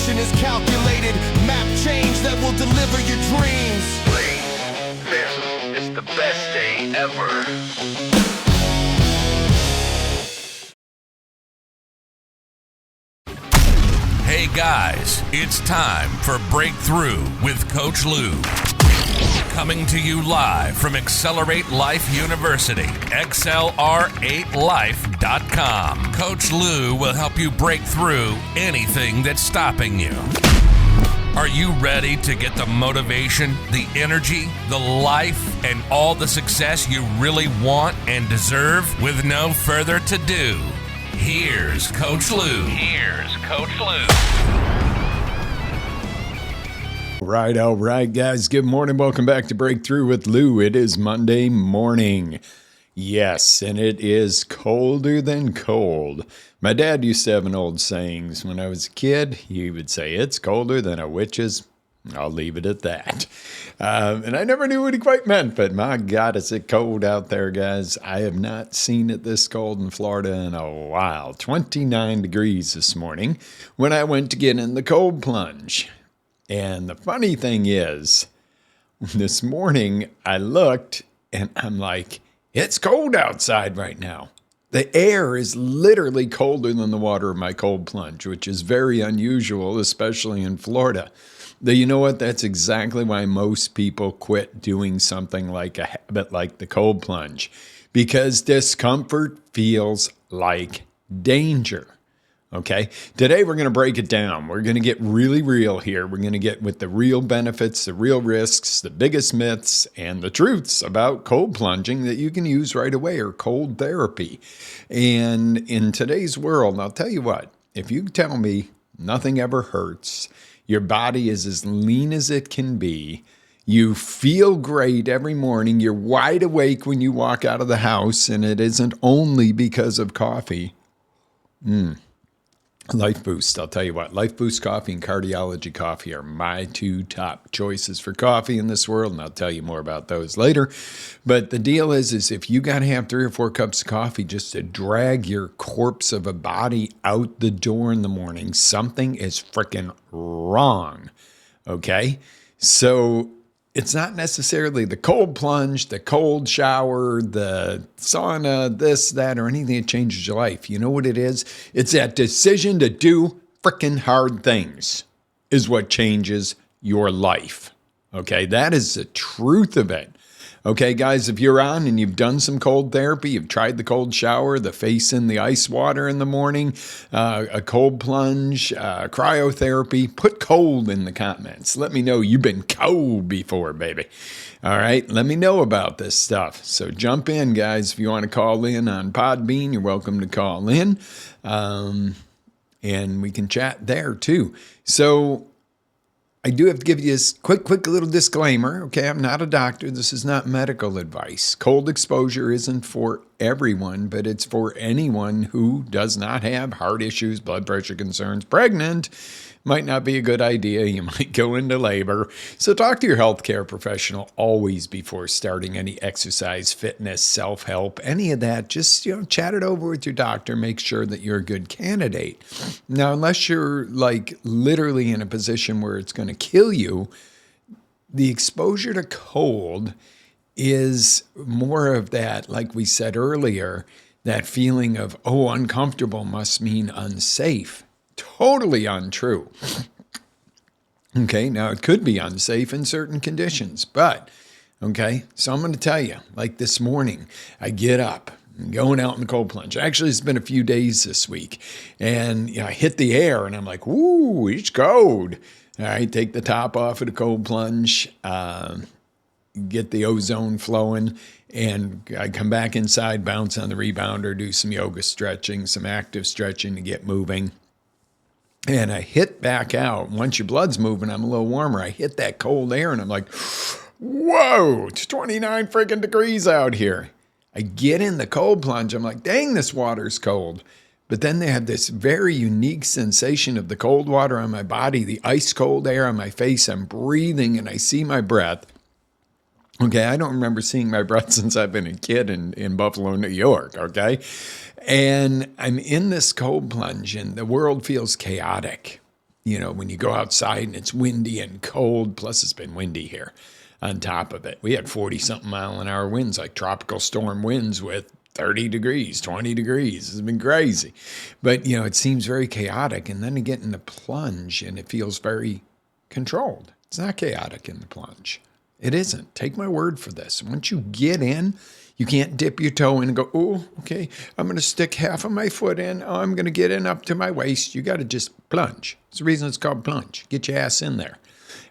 motivation is calculated. Map change that will deliver your dreams. It's the best day ever. Hey guys, it's time for Breakthrough with Coach Lou. Coming to you live from Accelerate Life University, XLR8Life.com. Coach Lou will help you break through anything that's stopping you. Are you ready to get the motivation, the energy, the life, and all the success you really want and deserve? With no further ado, here's Coach Lou. All right, guys. Good morning. Welcome back to Breakthrough with Lou. It is Monday morning. Yes, and it is colder than cold. My dad used to have an old sayings. When I was a kid, he would say, "It's colder than a witch's." I'll leave it at that. And I never knew what he quite meant, but my God, is it cold out there, guys. I have not seen it this cold in Florida in a while. 29 degrees this morning when I went to get in the cold plunge. And the funny thing is, this morning I looked and I'm like, it's cold outside right now. The air is literally colder than the water of my cold plunge, which is very unusual, especially in Florida. You know what? That's exactly why most people quit doing something like a habit like the cold plunge, because discomfort feels like danger. Okay, today we're going to break it down. We're going to get really real here. We're going to get with the real benefits, the real risks, the biggest myths, and the truths about cold plunging that you can use right away, or cold therapy. And in today's world, I'll tell you what, if you tell me nothing ever hurts, your body is as lean as it can be, you feel great every morning, you're wide awake when you walk out of the house, and it isn't only because of coffee. Life Boost, I'll tell you what, Life Boost coffee and Cardiology coffee are my two top choices for coffee in this world, and I'll tell you more about those later. But the deal is if you got to have 3 or 4 cups of coffee just to drag your corpse of a body out the door in the morning, something is freaking wrong, okay? So it's not necessarily the cold plunge, the cold shower, the sauna, this, that, or anything that changes your life. You know what it is? It's that decision to do freaking hard things is what changes your life. Okay, that is the truth of it. Okay, guys, if you're on and you've done some cold therapy, you've tried the cold shower, the face in the ice water in the morning, a cold plunge, cryotherapy, put cold in the comments. Let me know you've been cold before, baby. All right, let me know about this stuff. So jump in, guys. If you want to call in on Podbean, you're welcome to call in. And we can chat there too. So I do have to give you this quick little disclaimer. Okay, I'm not a doctor. This is not medical advice. Cold exposure isn't for everyone, but it's for anyone who does not have heart issues, blood pressure concerns, pregnant. Might not be a good idea. You might go into labor. So talk to your healthcare professional always before starting any exercise, fitness, self-help, any of that. Just, chat it over with your doctor. Make sure that you're a good candidate. Now, unless you're like literally in a position where it's going to kill you, the exposure to cold is more of that, like we said earlier, that feeling of, uncomfortable must mean unsafe. Totally untrue. Okay, now it could be unsafe in certain conditions, but, okay, so I'm going to tell you, like this morning, I get up, I'm going out in the cold plunge. Actually, it's been a few days this week, and I hit the air, and I'm like, woo, it's cold. All right, take the top off of the cold plunge, get the ozone flowing, and I come back inside, bounce on the rebounder, do some yoga stretching, some active stretching to get moving. And I hit back out. Once your blood's moving, I'm a little warmer. I hit that cold air and I'm like, whoa, it's 29 freaking degrees out here. I get in the cold plunge. I'm like, dang, this water's cold. But then they had this very unique sensation of the cold water on my body, the ice cold air on my face. I'm breathing and I see my breath. Okay, I don't remember seeing my breath since I've been a kid in Buffalo, New York, okay? And I'm in this cold plunge and the world feels chaotic. when you go outside and it's windy and cold, plus it's been windy here on top of it. We had 40-something mile-an-hour winds, like tropical storm winds with 30 degrees, 20 degrees. It's been crazy. But, it seems very chaotic. And then you get in the plunge and it feels very controlled. It's not chaotic in the plunge. It isn't. Take my word for this. Once you get in, you can't dip your toe in and go, oh, okay, I'm going to stick half of my foot in. Oh, I'm going to get in up to my waist. You got to just plunge. It's the reason it's called plunge. Get your ass in there.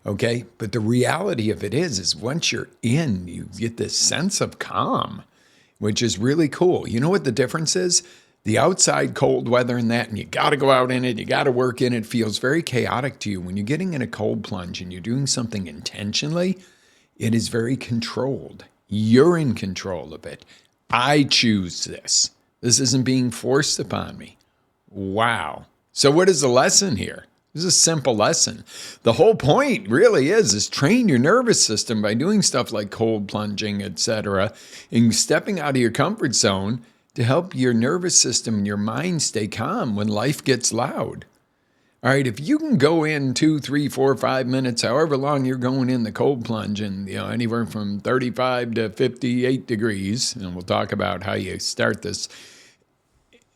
Okay? But the reality of it is once you're in, you get this sense of calm, which is really cool. You know what the difference is? The outside cold weather and that, and you got to go out in it, you got to work in it, feels very chaotic to you. When you're getting in a cold plunge and you're doing something intentionally, it is very controlled. You're in control of it. I choose this. This isn't being forced upon me. Wow. So what is the lesson here? This is a simple lesson. The whole point really is train your nervous system by doing stuff like cold plunging, etc., and stepping out of your comfort zone to help your nervous system and your mind stay calm when life gets loud. All right, if you can go in 2, 3, 4, 5 minutes, however long you're going in the cold plunge, and anywhere from 35 to 58 degrees, and we'll talk about how you start this.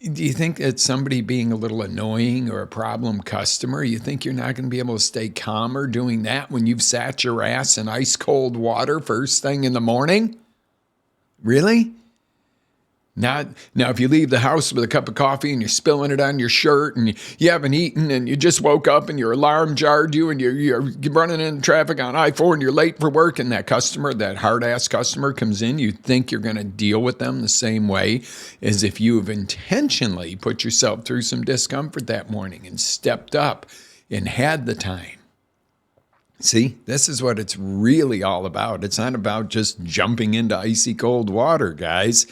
Do you think that somebody being a little annoying or a problem customer, you think you're not going to be able to stay calmer doing that when you've sat your ass in ice cold water first thing in the morning? Really? Now, if you leave the house with a cup of coffee and you're spilling it on your shirt and you haven't eaten and you just woke up and your alarm jarred you and you're running into traffic on I-4 and you're late for work and that hard-ass customer comes in, you think you're going to deal with them the same way as if you have intentionally put yourself through some discomfort that morning and stepped up and had the time. See, this is what it's really all about. It's not about just jumping into icy cold water, guys.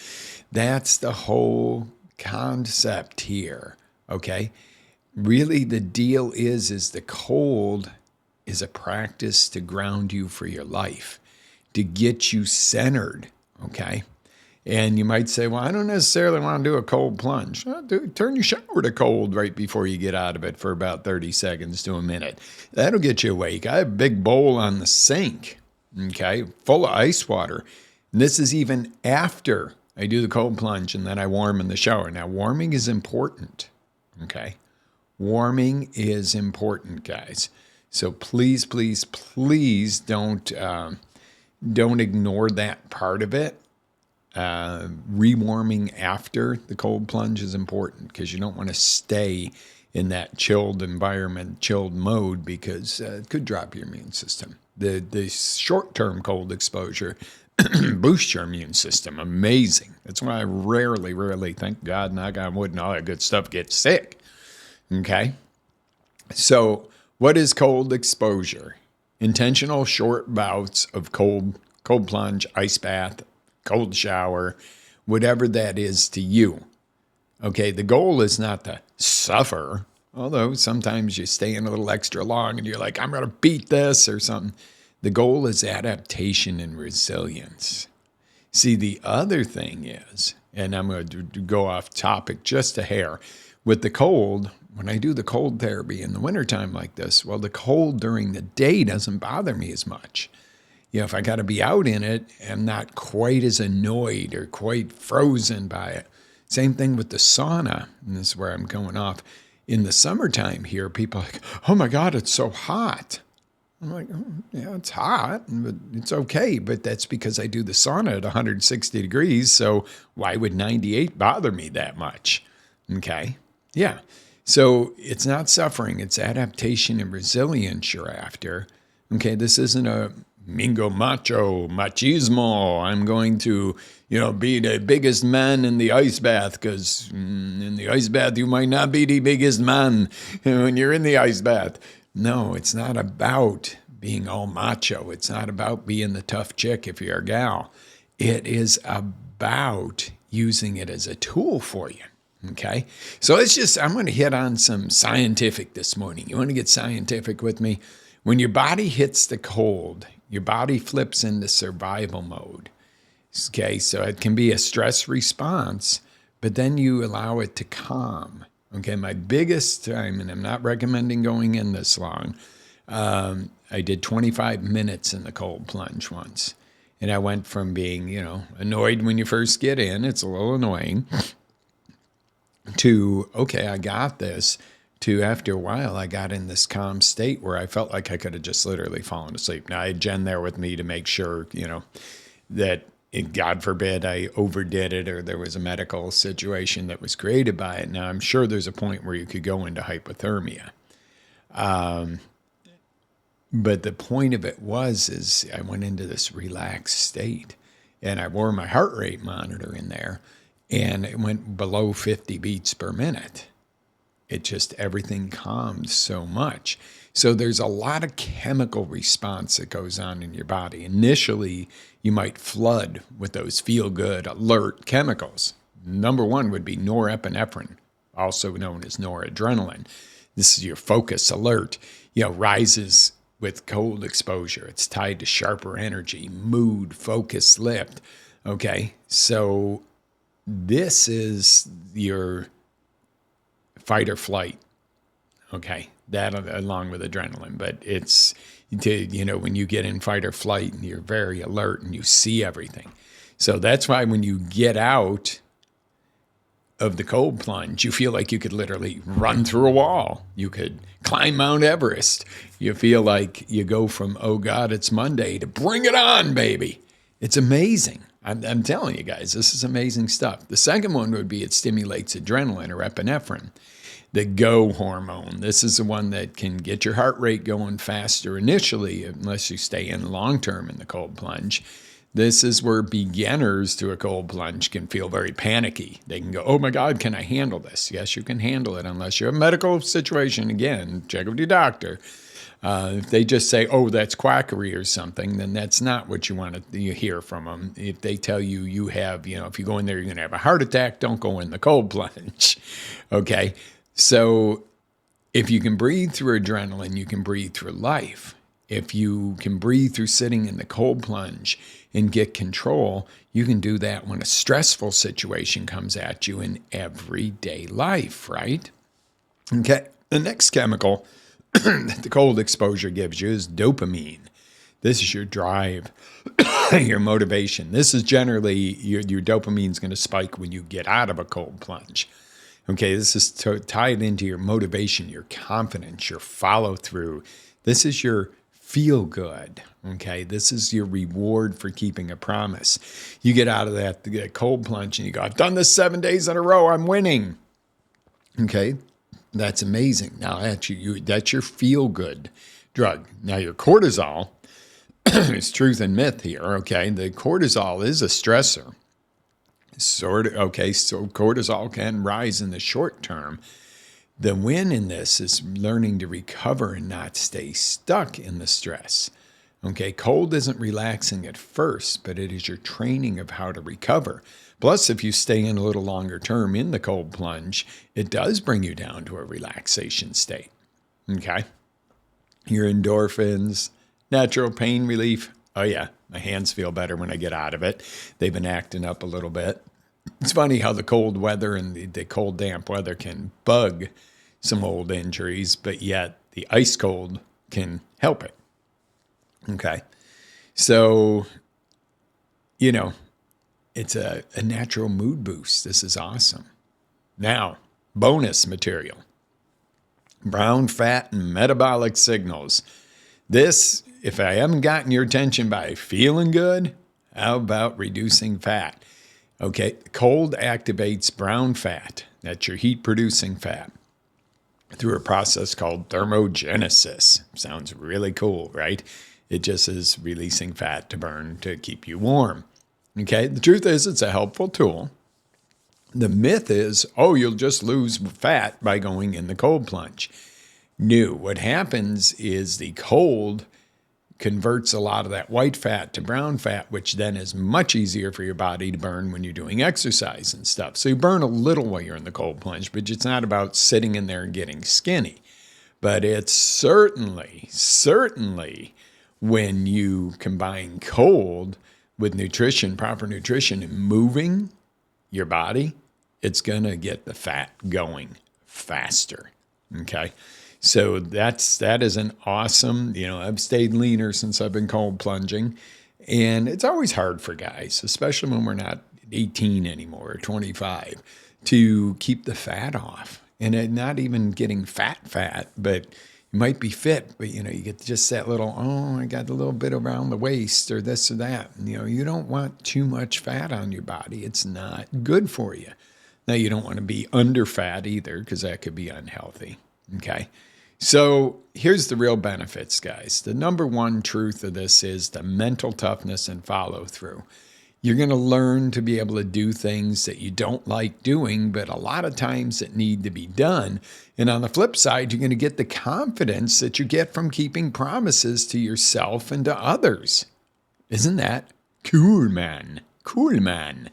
That's the whole concept here, okay? Really, the deal is the cold is a practice to ground you for your life, to get you centered, okay? And you might say, well, I don't necessarily want to do a cold plunge. Well, turn your shower to cold right before you get out of it for about 30 seconds to a minute. That'll get you awake. I have a big bowl on the sink, okay, full of ice water. And this is even after I do the cold plunge and then I warm in the shower. Now, warming is important, okay? Warming is important, guys. So please, please, please don't ignore that part of it. Rewarming after the cold plunge is important because you don't want to stay in that chilled environment, chilled mode, because it could drop your immune system. The short-term cold exposure boost your immune system. Amazing. That's why I rarely, thank God, knock on wood and all that good stuff, get sick. Okay? So what is cold exposure? Intentional short bouts of cold plunge, ice bath, cold shower, whatever that is to you. Okay? The goal is not to suffer, although sometimes you stay in a little extra long and you're like, I'm going to beat this or something. The goal is adaptation and resilience. See, the other thing is, and I'm going to go off topic just a hair, with the cold, when I do the cold therapy in the wintertime like this, well, the cold during the day doesn't bother me as much. If I got to be out in it, I'm not quite as annoyed or quite frozen by it. Same thing with the sauna, and this is where I'm going off. In the summertime here, people are like, oh my God, it's so hot. I'm like, oh, yeah, it's hot, but it's okay. But that's because I do the sauna at 160 degrees. So why would 98 bother me that much? Okay. Yeah. So it's not suffering. It's adaptation and resilience you're after. Okay. This isn't a mingo macho machismo. I'm going to, be the biggest man in the ice bath because in the ice bath, you might not be the biggest man when you're in the ice bath. No, it's not about being all macho. It's not about being the tough chick if you're a gal. It is about using it as a tool for you, okay? So I'm going to hit on some scientific this morning. You want to get scientific with me? When your body hits the cold, your body flips into survival mode, okay? So it can be a stress response, but then you allow it to calm. Okay, my biggest time, and I'm not recommending going in this long, I did 25 minutes in the cold plunge once. And I went from being, annoyed when you first get in, it's a little annoying, to, okay, I got this, to after a while, I got in this calm state where I felt like I could have just literally fallen asleep. Now, I had Jen there with me to make sure, that God forbid I overdid it or there was a medical situation that was created by it. Now, I'm sure there's a point where you could go into hypothermia. But the point of it is I went into this relaxed state and I wore my heart rate monitor in there and it went below 50 beats per minute. It just, everything calmed so much. So there's a lot of chemical response that goes on in your body. Initially, you might flood with those feel-good, alert chemicals. Number one would be norepinephrine, also known as noradrenaline. This is your focus alert, rises with cold exposure. It's tied to sharper energy, mood, focus, lift. Okay, so this is your fight or flight. Okay, that along with adrenaline, but it's, when you get in fight or flight and you're very alert and you see everything. So that's why when you get out of the cold plunge, you feel like you could literally run through a wall. You could climb Mount Everest. You feel like you go from, oh God, it's Monday, to bring it on, baby. It's amazing. I'm telling you guys, this is amazing stuff. The second one would be it stimulates adrenaline or epinephrine, the go hormone. This is the one that can get your heart rate going faster initially, unless you stay in long term in the cold plunge. This is where beginners to a cold plunge can feel very panicky. They can go, oh my God, can I handle this? Yes, you can handle it unless you have a medical situation. Again, check with your doctor. If they just say, oh, that's quackery or something, then that's not what you want to hear from them. If they tell you you have, if you go in there, you're going to have a heart attack, don't go in the cold plunge. Okay? So if you can breathe through adrenaline, you can breathe through life. If you can breathe through sitting in the cold plunge and get control, you can do that when a stressful situation comes at you in everyday life, right? Okay, the next chemical that the cold exposure gives you is dopamine. This is your drive, your motivation. This is generally, your dopamine's going to spike when you get out of a cold plunge. Okay, this is tied into your motivation, your confidence, your follow through. This is your feel good. Okay, this is your reward for keeping a promise. You get out of that cold plunge and you go, I've done this 7 days in a row, I'm winning. Okay, that's amazing. Now that's your feel good drug. Now your cortisol is truth and myth here. Okay, the cortisol is a stressor. Okay, so cortisol can rise in the short term. The win in this is learning to recover and not stay stuck in the stress. Okay, cold isn't relaxing at first, but it is your training of how to recover. Plus, if you stay in a little longer term in the cold plunge, it does bring you down to a relaxation state. Okay, your endorphins, natural pain relief. Oh yeah, my hands feel better when I get out of it. They've been acting up a little bit. It's funny how the cold weather and the cold, damp weather can bug some old injuries, but yet the ice cold can help it. Okay. So, it's a natural mood boost. This is awesome. Now, bonus material. Brown fat and metabolic signals. This, if I haven't gotten your attention by feeling good, how about reducing fat? Okay, cold activates brown fat. That's your heat-producing fat through a process called thermogenesis. Sounds really cool, right? It just is releasing fat to burn to keep you warm. Okay, the truth is it's a helpful tool. The myth is, oh, you'll just lose fat by going in the cold plunge. No, what happens is the cold converts a lot of that white fat to brown fat, which then is much easier for your body to burn when you're doing exercise and stuff. So you burn a little while you're in the cold plunge, but it's not about sitting in there and getting skinny. But it's certainly when you combine cold with nutrition, proper nutrition, and moving your body, it's going to get the fat going faster. Okay. So that is an awesome, I've stayed leaner since I've been cold plunging. And it's always hard for guys, especially when we're not 18 anymore or 25, to keep the fat off. And not even getting fat, but you might be fit, but you get just that little, I got a little bit around the waist or this or that. You don't want too much fat on your body. It's not good for you. Now, you don't want to be under fat either, because that could be unhealthy. Okay. So here's the real benefits, guys. The number one truth of this is the mental toughness and follow through. You're going to learn to be able to do things that you don't like doing, but a lot of times that need to be done. And on the flip side, you're going to get the confidence that you get from keeping promises to yourself and to others. Isn't that cool, man? Cool, man.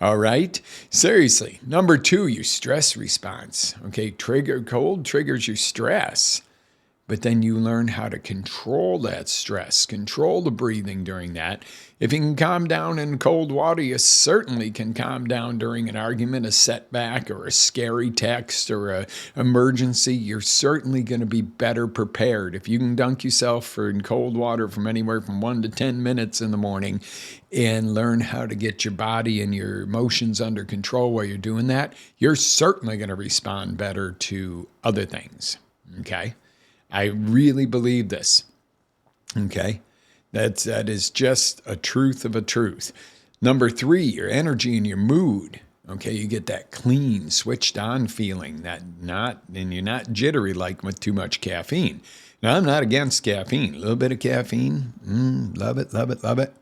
All right. Seriously. Number two, your stress response. Okay. Cold triggers your stress, but then you learn how to control that stress, control the breathing during that. If you can calm down in cold water, you certainly can calm down during an argument, a setback, or a scary text, or an emergency. You're certainly going to be better prepared. If you can dunk yourself in cold water from anywhere from 1 to 10 minutes in the morning and learn how to get your body and your emotions under control while you're doing that, you're certainly going to respond better to other things. Okay? I really believe this. Okay? That is just a truth of a truth. Number three, your energy and your mood. Okay, you get that clean, switched on feeling, and you're not jittery like with too much caffeine. Now, I'm not against caffeine. A little bit of caffeine, love it, love it, love it.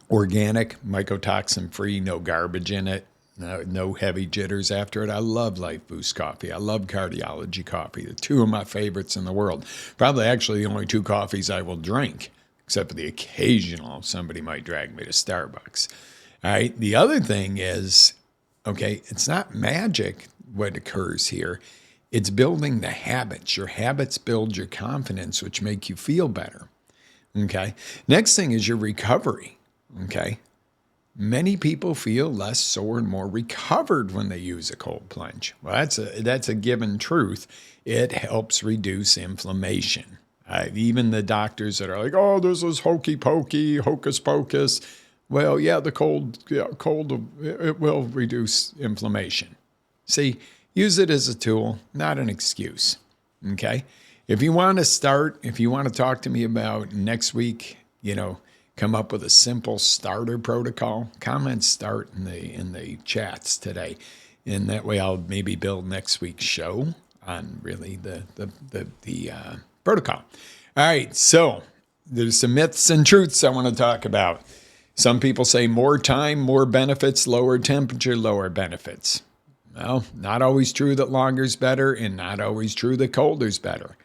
Organic, mycotoxin-free, no garbage in it. No heavy jitters after it. I love Life Boost coffee. I love Cardiology coffee. The two of my favorites in the world. Probably actually the only two coffees I will drink, except for the occasional somebody might drag me to Starbucks. All right. The other thing is, okay, it's not magic what occurs here. It's building the habits. Your habits build your confidence, which make you feel better. Okay. Next thing is your recovery. Okay. Many people feel less sore and more recovered when they use a cold plunge. Well, that's a given truth. It helps reduce inflammation. Even the doctors that are like, oh, this is hokey pokey, hocus pocus. Well, yeah, the cold, it will reduce inflammation. See, use it as a tool, not an excuse. Okay? If you want to talk to me about next week, come up with a simple starter protocol, comment start in the chats today. And that way I'll maybe build next week's show on really the protocol. All right, so there's some myths and truths I want to talk about. Some people say more time, more benefits, lower temperature, lower benefits. Well, not always true that longer's better, and not always true that colder's better.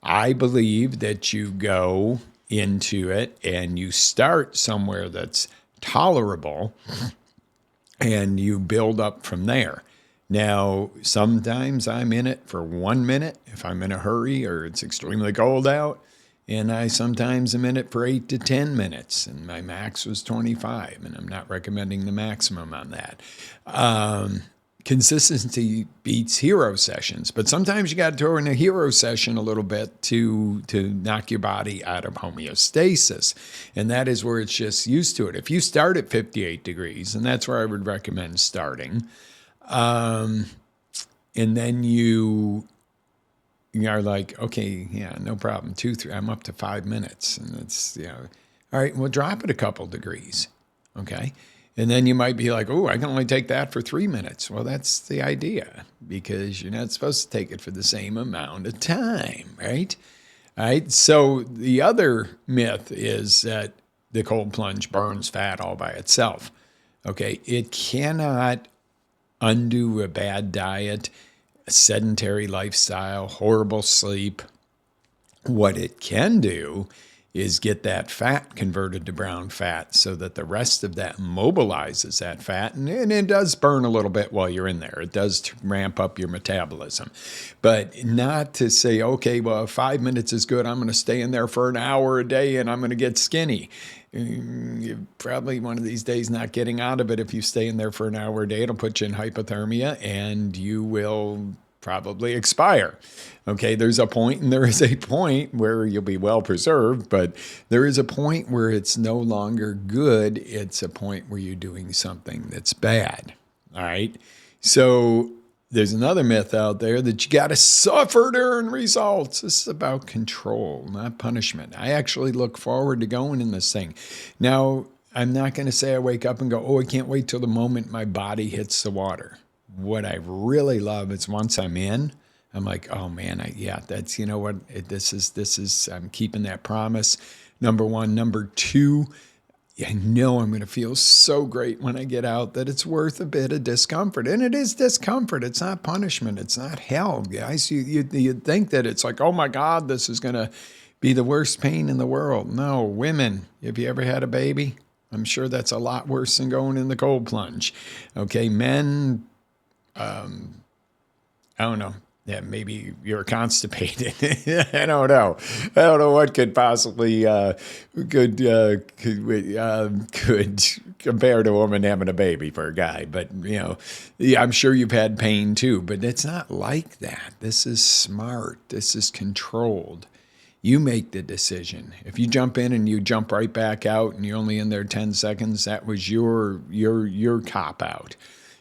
I believe that you go into it and you start somewhere that's tolerable and you build up from there. Now, sometimes I'm in it for 1 minute if I'm in a hurry or it's extremely cold out, and I sometimes am in it for 8 to 10 minutes, and my max was 25, and I'm not recommending the maximum on that. Consistency beats hero sessions, but sometimes you got to throw in a hero session a little bit to knock your body out of homeostasis, and that is where it's just used to it. If you start at 58 degrees, and that's where I would recommend starting, and then you are like, okay, yeah, no problem, 2, 3, I'm up to 5 minutes, and it's, all right, we'll drop it a couple degrees, okay? And then you might be like, oh, I can only take that for 3 minutes. Well, that's the idea, because you're not supposed to take it for the same amount of time, right? All right. So the other myth is that the cold plunge burns fat all by itself. Okay. It cannot undo a bad diet, a sedentary lifestyle, horrible sleep. What it can do is get that fat converted to brown fat so that the rest of that mobilizes that fat. And it does burn a little bit while you're in there. It does ramp up your metabolism. But not to say, okay, well, if 5 minutes is good, I'm going to stay in there for an hour a day and I'm going to get skinny. You're probably one of these days not getting out of it. If you stay in there for an hour a day, it'll put you in hypothermia and you will probably expire. Okay, there's a point and there is a point where you'll be well preserved, but there is a point where it's no longer good. It's a point where you're doing something that's bad. All right. So there's another myth out there that you got to suffer to earn results. This is about control, not punishment. I actually look forward to going in this thing. Now, I'm not going to say I wake up and go, oh, I can't wait till the moment my body hits the water. What I really love is once I'm in, I'm like, oh man, that's, you know what, this is, I'm keeping that promise. Number one. Number two, I know I'm going to feel so great when I get out that it's worth a bit of discomfort. And it is discomfort. It's not punishment. It's not hell, guys. You'd think that it's like, oh my God, this is going to be the worst pain in the world. No, women, have you ever had a baby? I'm sure that's a lot worse than going in the cold plunge. Okay, men, I don't know. Yeah, maybe you're constipated. I don't know. I don't know what could possibly could compare to a woman having a baby for a guy. But yeah, I'm sure you've had pain too. But it's not like that. This is smart. This is controlled. You make the decision. If you jump in and you jump right back out, and you're only in there 10 seconds, that was your cop out.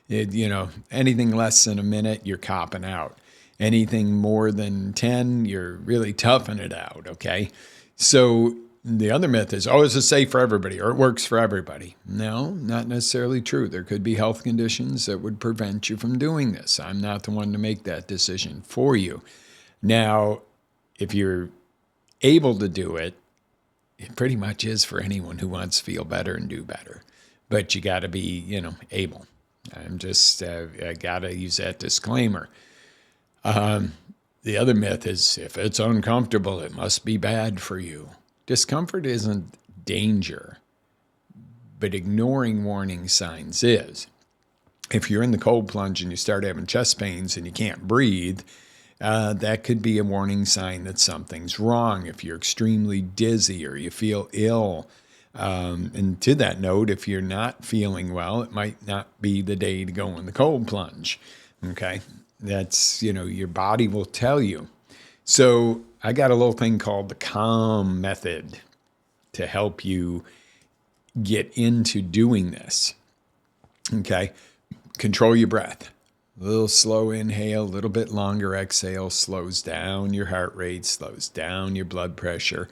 Anything less than a minute, you're copping out. Anything more than 10, you're really toughing it out, okay? So the other myth is, oh, it's safe for everybody or it works for everybody. No, not necessarily true. There could be health conditions that would prevent you from doing this. I'm not the one to make that decision for you. Now, if you're able to do it, it pretty much is for anyone who wants to feel better and do better. But you got to be, able. I'm just, I got to use that disclaimer. The other myth is if it's uncomfortable, it must be bad for you. Discomfort isn't danger, but ignoring warning signs is. If you're in the cold plunge and you start having chest pains and you can't breathe, that could be a warning sign that something's wrong. If you're extremely dizzy or you feel ill, and to that note, if you're not feeling well, it might not be the day to go in the cold plunge. Okay. That's, your body will tell you. So I got a little thing called the calm method to help you get into doing this. Okay. Control your breath. A little slow inhale, a little bit longer exhale, slows down your heart rate, slows down your blood pressure.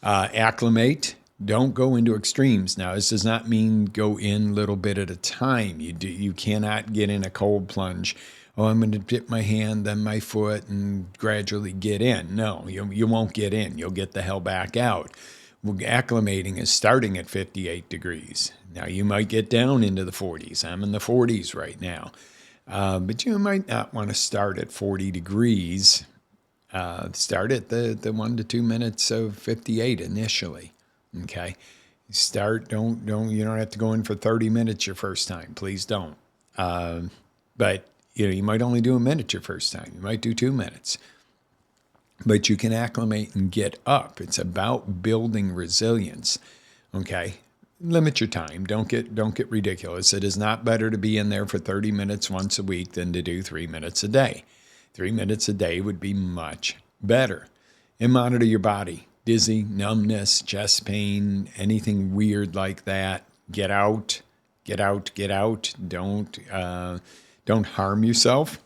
Acclimate. Don't go into extremes. Now, this does not mean go in a little bit at a time. You cannot get in a cold plunge. Oh, I'm going to dip my hand, then my foot, and gradually get in. No, you won't get in. You'll get the hell back out. Well, acclimating is starting at 58 degrees. Now, you might get down into the 40s. I'm in the 40s right now. But you might not want to start at 40 degrees. Start at the 1 to 2 minutes of 58 initially. Okay. You don't have to go in for 30 minutes your first time. Please don't. But you might only do a minute your first time. You might do 2 minutes. But you can acclimate and get up. It's about building resilience. Okay. Limit your time. Don't get ridiculous. It is not better to be in there for 30 minutes once a week than to do 3 minutes a day. 3 minutes a day would be much better. And monitor your body. Dizzy, numbness, chest pain, anything weird like that. Get out. Don't harm yourself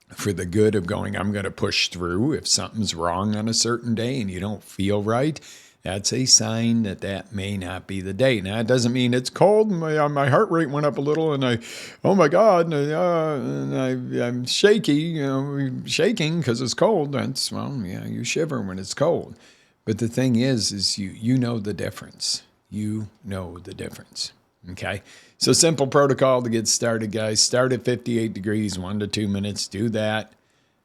for the good of going, I'm going to push through. If something's wrong on a certain day and you don't feel right, that's a sign that may not be the day. Now, it doesn't mean it's cold and my heart rate went up a little and oh my God, I'm shaky, shaking because it's cold. You shiver when it's cold. But the thing is you know the difference. You know the difference. Okay. So simple protocol to get started, guys. Start at 58 degrees, 1 to 2 minutes. Do that.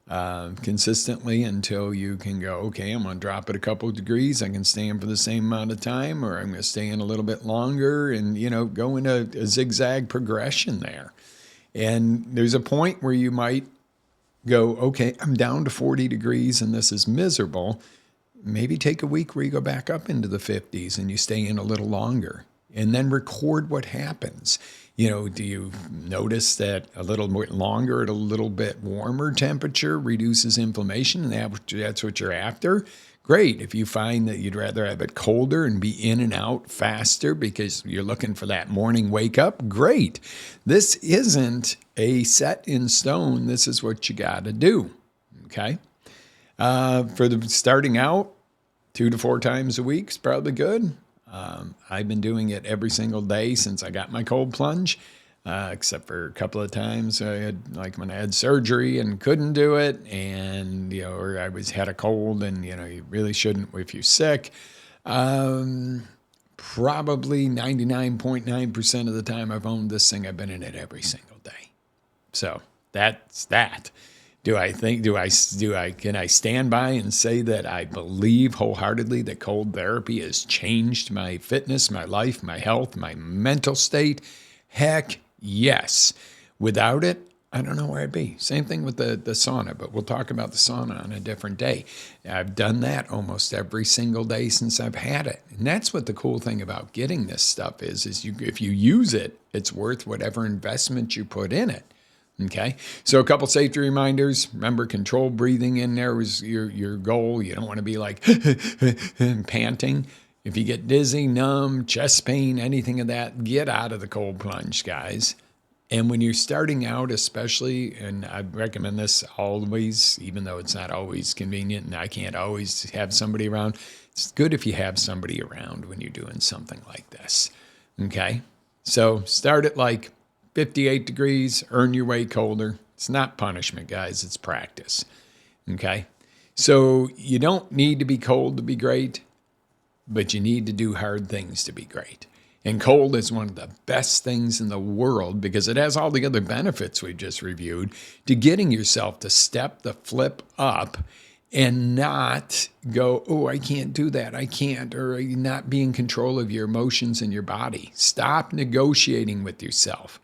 consistently until you can go, okay, I'm going to drop it a couple of degrees. I can stay in for the same amount of time, or I'm going to stay in a little bit longer, and, go in a zigzag progression there. And there's a point where you might go, okay, I'm down to 40 degrees and this is miserable. Maybe take a week where you go back up into the 50s and you stay in a little longer, and then record what happens. Do you notice that a little bit longer at a little bit warmer temperature reduces inflammation, and that's what you're after? Great. If you find that you'd rather have it colder and be in and out faster because you're looking for that morning wake up, great. This isn't a set in stone. This is what you got to do. Okay. For the starting out, 2 to 4 times a week is probably good. I've been doing it every single day since I got my cold plunge, except for a couple of times I had, like when I had surgery and couldn't do it, and or I had a cold, and you really shouldn't if you're sick. Probably 99.9% of the time I've owned this thing, I've been in it every single day. So that's that. Can I stand by and say that I believe wholeheartedly that cold therapy has changed my fitness, my life, my health, my mental state? Heck yes. Without it, I don't know where I'd be. Same thing with the sauna, but we'll talk about the sauna on a different day. I've done that almost every single day since I've had it. And that's what the cool thing about getting this stuff is if you use it, it's worth whatever investment you put in it. Okay, so a couple safety reminders. Remember, controlled breathing in there was your goal. You don't want to be like panting. If you get dizzy, numb, chest pain, anything of that, get out of the cold plunge, guys. And when you're starting out especially, and I recommend this always, even though it's not always convenient and I can't always have somebody around, it's good if you have somebody around when you're doing something like this. Okay, so start at like 58 degrees, earn your way colder. It's not punishment, guys. It's practice. Okay? So you don't need to be cold to be great, but you need to do hard things to be great. And cold is one of the best things in the world because it has all the other benefits we just reviewed to getting yourself to step the flip up and not go, oh, I can't do that. I can't, or not be in control of your emotions and your body. Stop negotiating with yourself.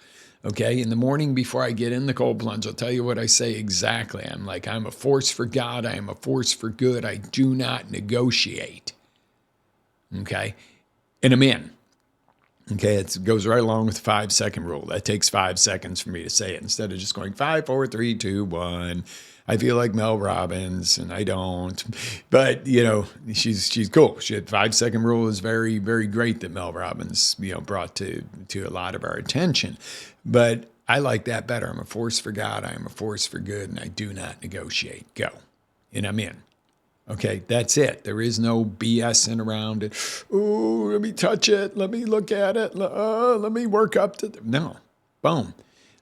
Okay, in the morning before I get in the cold plunge, I'll tell you what I say exactly. I'm a force for God. I am a force for good. I do not negotiate. Okay, and I'm in. Okay, it goes right along with the 5-second rule. That takes 5 seconds for me to say it instead of just going 5, 4, 3, 2, 1. I feel like Mel Robbins, and I don't. But, she's cool. She had 5-second rule is very, very great that Mel Robbins, brought to a lot of our attention. But I like that better. I'm a force for God. I am a force for good, and I do not negotiate. Go. And I'm in. Okay, that's it. There is no BSing around it. Ooh, let me touch it. Let me look at it. Let me work up to No. Boom.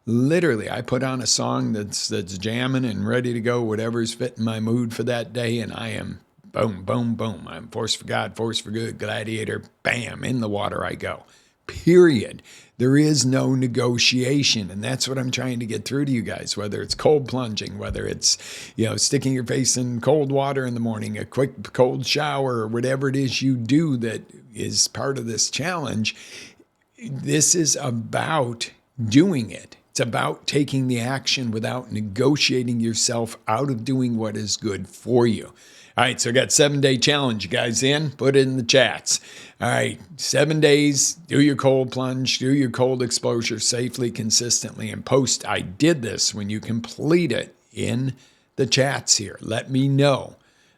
Literally, I put on a song that's jamming and ready to go, whatever's fitting my mood for that day, and I am boom, boom, boom. I'm force for God, force for good, gladiator, bam, in the water I go. Period. There is no negotiation, and that's what I'm trying to get through to you guys, whether it's cold plunging, whether it's, sticking your face in cold water in the morning, a quick cold shower, or whatever it is you do that is part of this challenge. This is about doing it. It's about taking the action without negotiating yourself out of doing what is good for you. All right, so I got 7-day challenge. You guys in? Put it in the chats. All right, 7 days, do your cold plunge, do your cold exposure safely, consistently, and post I did this when you complete it in the chats here. Let me know,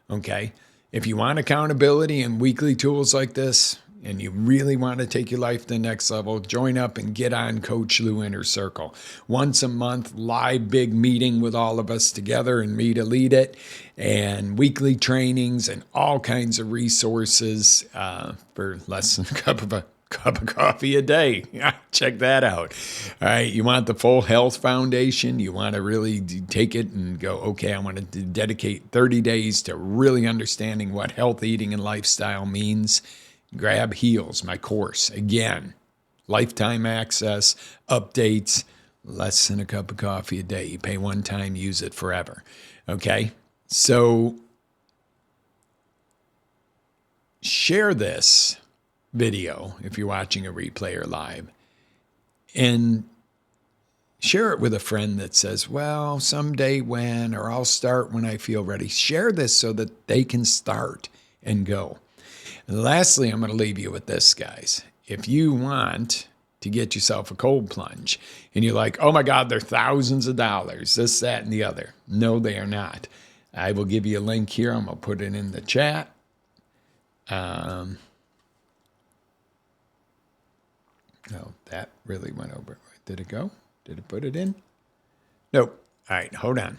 okay? If you want accountability and weekly tools like this, and you really want to take your life to the next level, join up and get on Coach Lou Inner Circle. Once a month, live big meeting with all of us together and me to lead it, and weekly trainings and all kinds of resources for less than a cup of coffee a day. Check that out. All right, you want the full health foundation. You want to really take it and go, okay, I want to dedicate 30 days to really understanding what health eating and lifestyle means. Grab Heals, my course. Again, lifetime access, updates, less than a cup of coffee a day. You pay one time, use it forever. Okay? So share this video if you're watching a replay or live, and share it with a friend that says, well, someday when, or I'll start when I feel ready. Share this so that they can start and go. And lastly, I'm going to leave you with this, guys. If you want to get yourself a cold plunge and you're like, oh my God, they're thousands of dollars, this, that, and the other. No, they are not. I will give you a link here. I'm going to put it in the chat. Oh, that really went over. Did it go? Did it put it in? Nope. All right, hold on.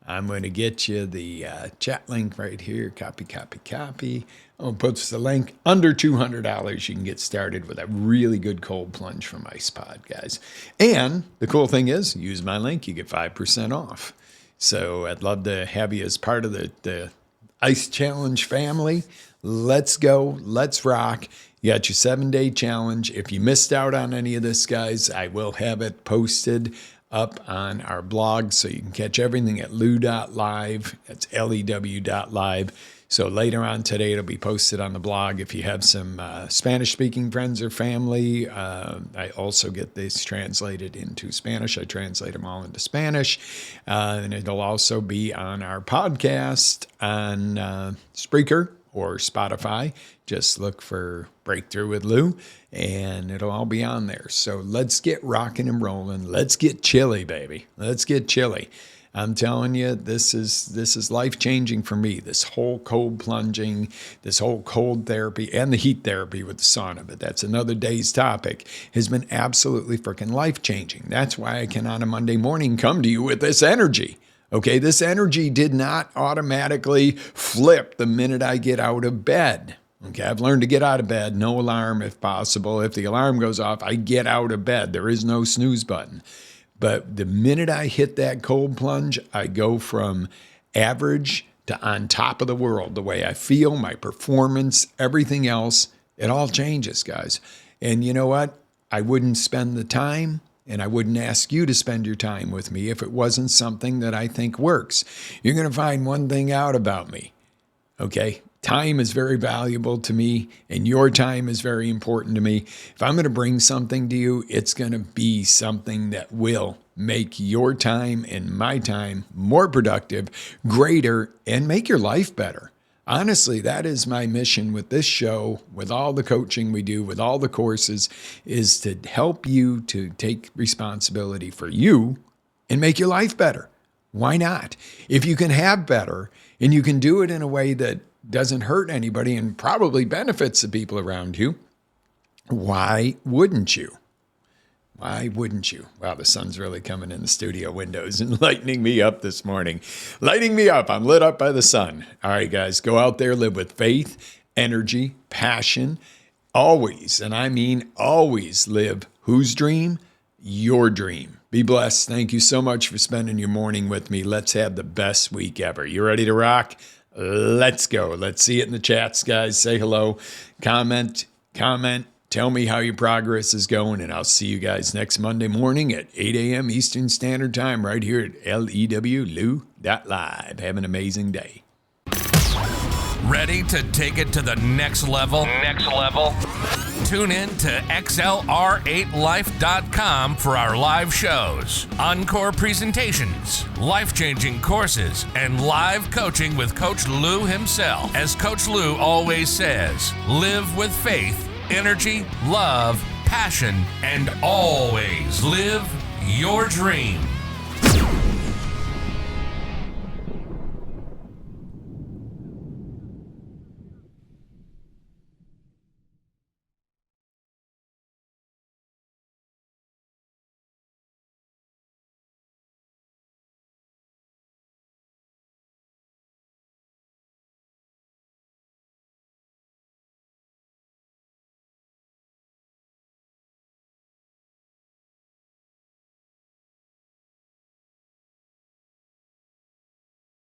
I'm going to get you the chat link right here. Copy, copy, copy. I'll put the link. Under $200, you can get started with a really good cold plunge from IcePod, guys. And the cool thing is, use my link, you get 5% off. So I'd love to have you as part of the Ice Challenge family. Let's go. Let's rock. You got your 7-day challenge. If you missed out on any of this, guys, I will have it posted up on our blog, so you can catch everything at lew.live. That's lew.live. So later on today, it'll be posted on the blog. If you have some Spanish-speaking friends or family, I also get this translated into Spanish. I translate them all into Spanish. And it'll also be on our podcast on Spreaker or Spotify. Just look for Breakthrough with Lou, and it'll all be on there. So let's get rocking and rolling. Let's get chilly, baby. Let's get chilly. I'm telling you, this is life-changing for me. This whole cold plunging, this whole cold therapy, and the heat therapy with the sauna, but that's another day's topic, has been absolutely freaking life-changing. That's why I can, on a Monday morning, come to you with this energy. Okay, this energy did not automatically flip the minute I get out of bed. Okay, I've learned to get out of bed, no alarm if possible. If the alarm goes off, I get out of bed. There is no snooze button. But the minute I hit that cold plunge, I go from average to on top of the world. The way I feel, my performance, everything else, it all changes, guys. And you know what? I wouldn't spend the time, and I wouldn't ask you to spend your time with me if it wasn't something that I think works. You're going to find one thing out about me, okay? Time is very valuable to me, and your time is very important to me. If I'm going to bring something to you, it's going to be something that will make your time and my time more productive, greater, and make your life better. Honestly, that is my mission with this show, with all the coaching we do, with all the courses, is to help you to take responsibility for you and make your life better. Why not? If you can have better and you can do it in a way that doesn't hurt anybody and probably benefits the people around you, why wouldn't you? Why wouldn't you? Wow, the sun's really coming in the studio windows and lighting me up this morning. Lighting me up. I'm lit up by the sun. All right, guys, go out there, live with faith, energy, passion. Always, and I mean always, live whose dream? Your dream. Be blessed. Thank you so much for spending your morning with me. Let's have the best week ever. You ready to rock? Let's go. Let's see it in the chats, guys. Say hello. Comment. Tell me how your progress is going, and I'll see you guys next Monday morning at 8 a.m. Eastern Standard Time right here at lew.live. Have an amazing day. Ready to take it to the next level? Tune in to XLR8Life.com for our live shows, encore presentations, life-changing courses, and live coaching with Coach Lou himself. As Coach Lou always says, live with faith, energy, love, passion, and always live your dream.